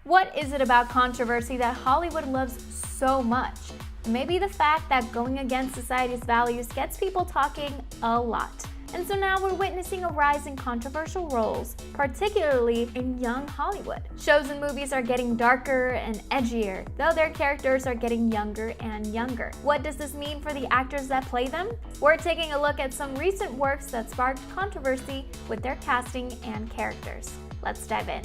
What is it about controversy that Hollywood loves so much? Maybe the fact that going against society's values gets people talking a lot. And so now we're witnessing a rise in controversial roles, particularly in young Hollywood. Shows and movies are getting darker and edgier, though their characters are getting younger and younger. What does this mean for the actors that play them? We're taking a look at some recent works that sparked controversy with their casting and characters. Let's dive in.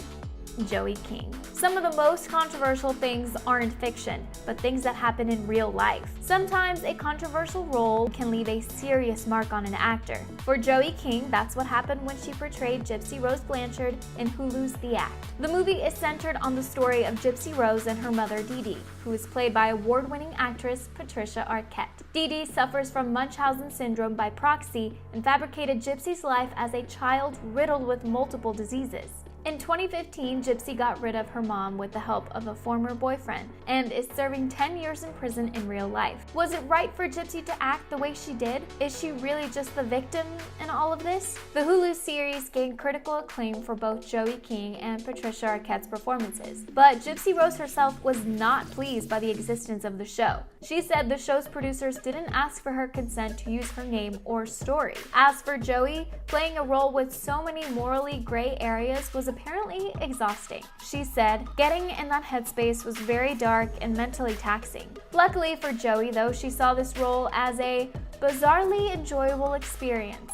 Joey King. Some of the most controversial things aren't fiction, but things that happen in real life. Sometimes a controversial role can leave a serious mark on an actor. For Joey King, that's what happened when she portrayed Gypsy Rose Blanchard in Hulu's The Act. The movie is centered on the story of Gypsy Rose and her mother Dee Dee, who is played by award-winning actress Patricia Arquette. Dee Dee suffers from Munchausen syndrome by proxy and fabricated Gypsy's life as a child riddled with multiple diseases. In 2015, Gypsy got rid of her mom with the help of a former boyfriend and is serving 10 years in prison in real life. Was it right for Gypsy to act the way she did? Is she really just the victim in all of this? The Hulu series gained critical acclaim for both Joey King and Patricia Arquette's performances, but Gypsy Rose herself was not pleased by the existence of the show. She said the show's producers didn't ask for her consent to use her name or story. As for Joey, playing a role with so many morally gray areas was apparently exhausting. She said, "Getting in that headspace was very dark and mentally taxing." Luckily for Joey, though, she saw this role as a bizarrely enjoyable experience.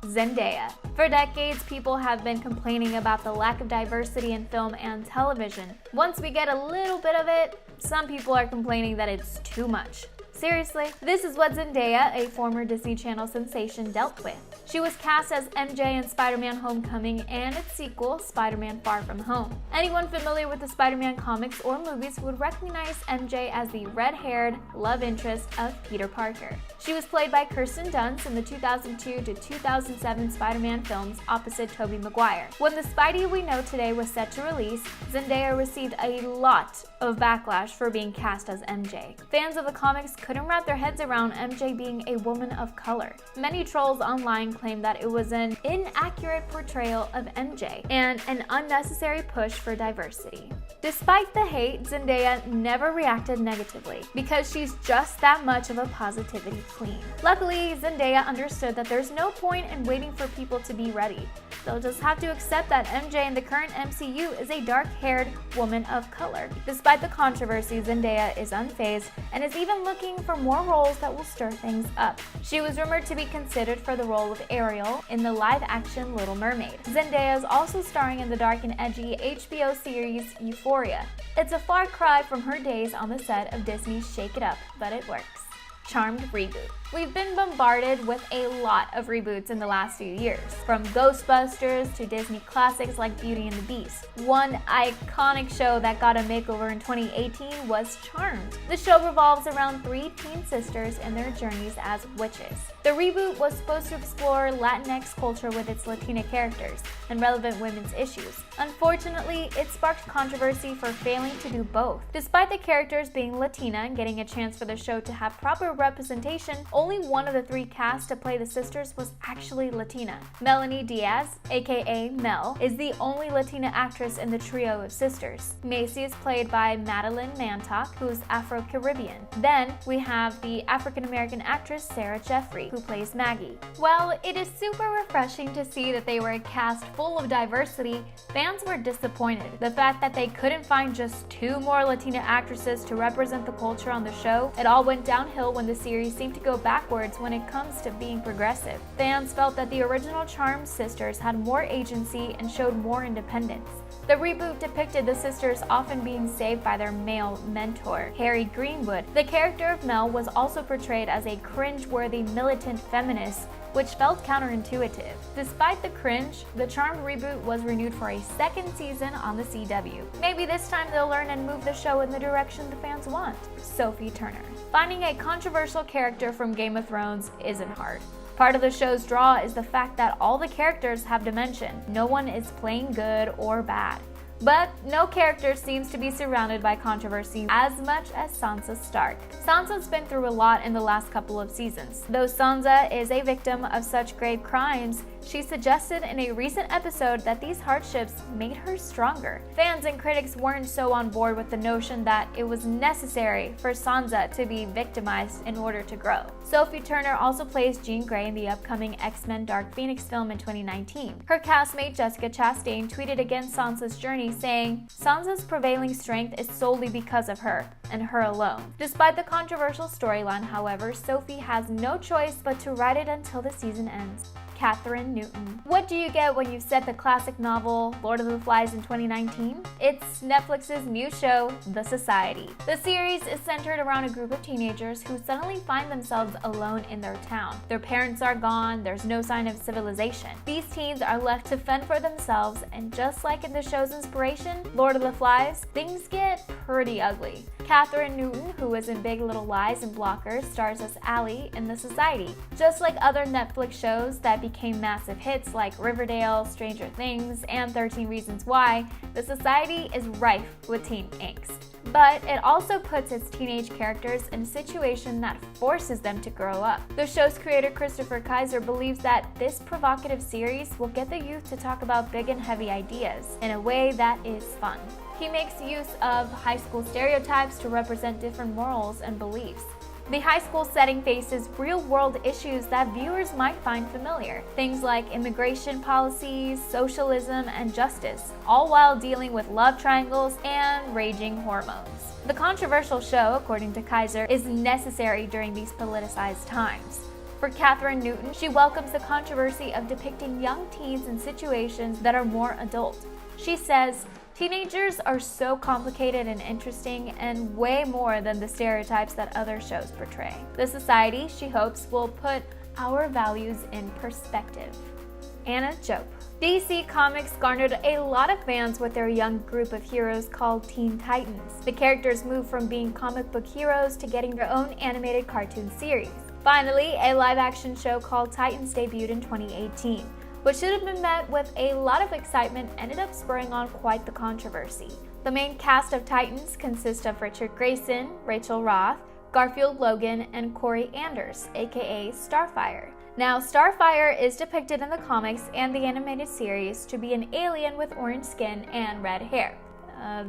Zendaya. For decades, people have been complaining about the lack of diversity in film and television. Once we get a little bit of it, some people are complaining that it's too much. Seriously? This is what Zendaya, a former Disney Channel sensation, dealt with. She was cast as MJ in Spider-Man Homecoming and its sequel, Spider-Man Far From Home. Anyone familiar with the Spider-Man comics or movies would recognize MJ as the red-haired love interest of Peter Parker. She was played by Kirsten Dunst in the 2002 to 2007 Spider-Man films opposite Tobey Maguire. When the Spidey we know today was set to release, Zendaya received a lot of backlash for being cast as MJ. Fans of the comics couldn't wrap their heads around MJ being a woman of color. Many trolls online claimed that it was an inaccurate portrayal of MJ and an unnecessary push for diversity. Despite the hate, Zendaya never reacted negatively because she's just that much of a positivity queen. Luckily, Zendaya understood that there's no point in waiting for people to be ready. They'll just have to accept that MJ in the current MCU is a dark-haired woman of color. Despite the controversy, Zendaya is unfazed and is even looking for more roles that will stir things up. She was rumored to be considered for the role of Ariel in the live-action Little Mermaid. Zendaya is also starring in the dark and edgy HBO series Euphoria. It's a far cry from her days on the set of Disney's Shake It Up, but it works. Charmed reboot. We've been bombarded with a lot of reboots in the last few years, from Ghostbusters to Disney classics like Beauty and the Beast. One iconic show that got a makeover in 2018 was Charmed. The show revolves around three teen sisters and their journeys as witches. The reboot was supposed to explore Latinx culture with its Latina characters and relevant women's issues. Unfortunately, it sparked controversy for failing to do both. Despite the characters being Latina and getting a chance for the show to have proper representation, only one of the three cast to play the sisters was actually Latina. Melanie Diaz, aka Mel, is the only Latina actress in the trio of sisters. Macy is played by Madeline Mantock, who's Afro-Caribbean. Then we have the African-American actress Sarah Jeffrey, who plays Maggie. While it is super refreshing to see that they were a cast full of diversity, fans were disappointed. The fact that they couldn't find just two more Latina actresses to represent the culture on the show, it all went downhill when the series seemed to go backwards when it comes to being progressive. Fans felt that the original Charmed sisters had more agency and showed more independence. The reboot depicted the sisters often being saved by their male mentor, Harry Greenwood. The character of Mel was also portrayed as a cringe-worthy militant feminist, which felt counterintuitive. Despite the cringe, the Charmed reboot was renewed for a second season on the CW. Maybe this time they'll learn and move the show in the direction the fans want. Sophie Turner. Finding a controversial character from Game of Thrones isn't hard. Part of the show's draw is the fact that all the characters have dimension. No one is playing good or bad. But no character seems to be surrounded by controversy as much as Sansa Stark. Sansa's been through a lot in the last couple of seasons. Though Sansa is a victim of such grave crimes, She suggested in a recent episode that these hardships made her stronger. Fans and critics weren't so on board with the notion that it was necessary for Sansa to be victimized in order to grow. Sophie Turner also plays Jean Grey in the upcoming X-Men Dark Phoenix film in 2019. Her castmate Jessica Chastain tweeted against Sansa's journey, saying, "Sansa's prevailing strength is solely because of her, and her alone." Despite the controversial storyline, however, Sophie has no choice but to write it until the season ends. Kathryn Newton. What do you get when you set the classic novel Lord of the Flies in 2019? It's Netflix's new show, The Society. The series is centered around a group of teenagers who suddenly find themselves alone in their town. Their parents are gone, there's no sign of civilization. These teens are left to fend for themselves, and just like in the show's inspiration, Lord of the Flies, things get pretty ugly. Kathryn Newton, who was in Big Little Lies and Blockers, stars as Allie in The Society. Just like other Netflix shows that became massive hits like Riverdale, Stranger Things, and 13 Reasons Why, The Society is rife with teen angst. But it also puts its teenage characters in a situation that forces them to grow up. The show's creator Christopher Kaiser believes that this provocative series will get the youth to talk about big and heavy ideas in a way that is fun. He makes use of high school stereotypes to represent different morals and beliefs. The high school setting faces real-world issues that viewers might find familiar. Things like immigration policies, socialism, and justice, all while dealing with love triangles and raging hormones. The controversial show, according to Kaiser, is necessary during these politicized times. For Kathryn Newton, she welcomes the controversy of depicting young teens in situations that are more adult. She says, "Teenagers are so complicated and interesting, and way more than the stereotypes that other shows portray." The Society, she hopes, will put our values in perspective. Anna Jope. DC Comics garnered a lot of fans with their young group of heroes called Teen Titans. The characters move from being comic book heroes to getting their own animated cartoon series. Finally, a live-action show called Titans debuted in 2018. What should have been met with a lot of excitement ended up spurring on quite the controversy. The main cast of Titans consists of Richard Grayson, Rachel Roth, Garfield Logan, and Corey Anders, aka Starfire. Now, Starfire is depicted in the comics and the animated series to be an alien with orange skin and red hair.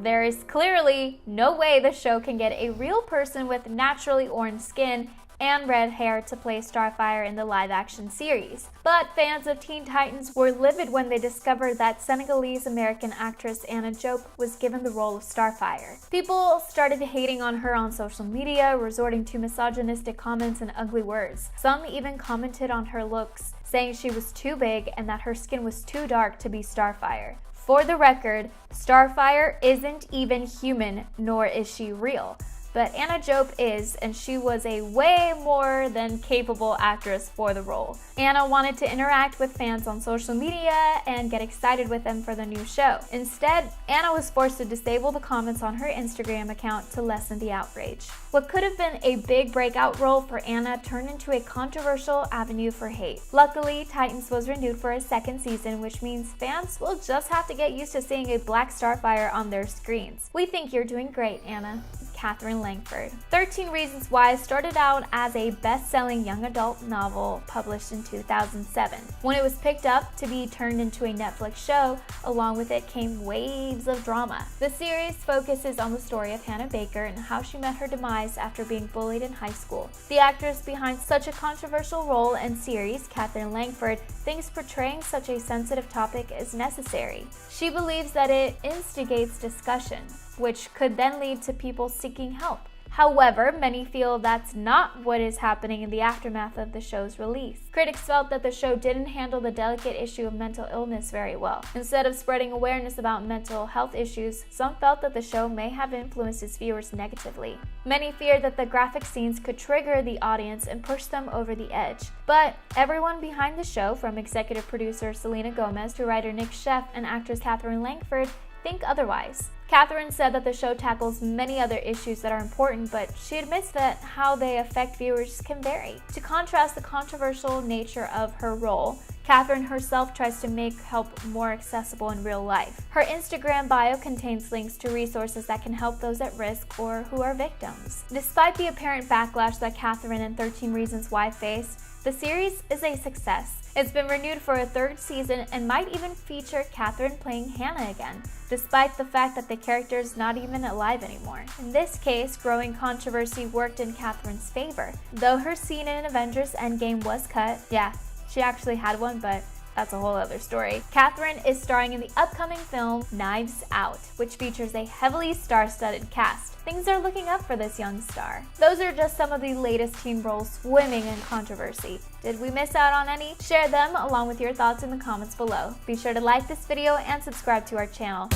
There is clearly no way the show can get a real person with naturally orange skin and red hair to play Starfire in the live-action series. But fans of Teen Titans were livid when they discovered that Senegalese-American actress Anna Jope was given the role of Starfire. People started hating on her on social media, resorting to misogynistic comments and ugly words. Some even commented on her looks, saying she was too big and that her skin was too dark to be Starfire. For the record, Starfire isn't even human, nor is she real. But Anna Jope is, and she was a way more than capable actress for the role. Anna wanted to interact with fans on social media and get excited with them for the new show. Instead, Anna was forced to disable the comments on her Instagram account to lessen the outrage. What could have been a big breakout role for Anna turned into a controversial avenue for hate. Luckily, Titans was renewed for a second season, which means fans will just have to get used to seeing a black Starfire on their screens. We think you're doing great, Anna. Katherine Langford. 13 Reasons Why started out as a best-selling young adult novel published in 2007. When it was picked up to be turned into a Netflix show, along with it came waves of drama. The series focuses on the story of Hannah Baker and how she met her demise after being bullied in high school. The actress behind such a controversial role and series, Katherine Langford, thinks portraying such a sensitive topic is necessary. She believes that it instigates discussion, which could then lead to people seeking help. However, many feel that's not what is happening in the aftermath of the show's release. Critics felt that the show didn't handle the delicate issue of mental illness very well. Instead of spreading awareness about mental health issues, some felt that the show may have influenced its viewers negatively. Many feared that the graphic scenes could trigger the audience and push them over the edge. But everyone behind the show, from executive producer Selena Gomez to writer Nick Sheff and actress Katherine Langford, think otherwise. Katherine said that the show tackles many other issues that are important, but she admits that how they affect viewers can vary. To contrast the controversial nature of her role, Catherine herself tries to make help more accessible in real life. Her Instagram bio contains links to resources that can help those at risk or who are victims. Despite the apparent backlash that Catherine and 13 Reasons Why faced, the series is a success. It's been renewed for a third season and might even feature Catherine playing Hannah again, despite the fact that the character is not even alive anymore. In this case, growing controversy worked in Catherine's favor. Though her scene in Avengers Endgame was cut, yeah, she actually had one, but that's a whole other story. Catherine is starring in the upcoming film Knives Out, which features a heavily star-studded cast. Things are looking up for this young star. Those are just some of the latest teen roles swimming in controversy. Did we miss out on any? Share them along with your thoughts in the comments below. Be sure to like this video and subscribe to our channel.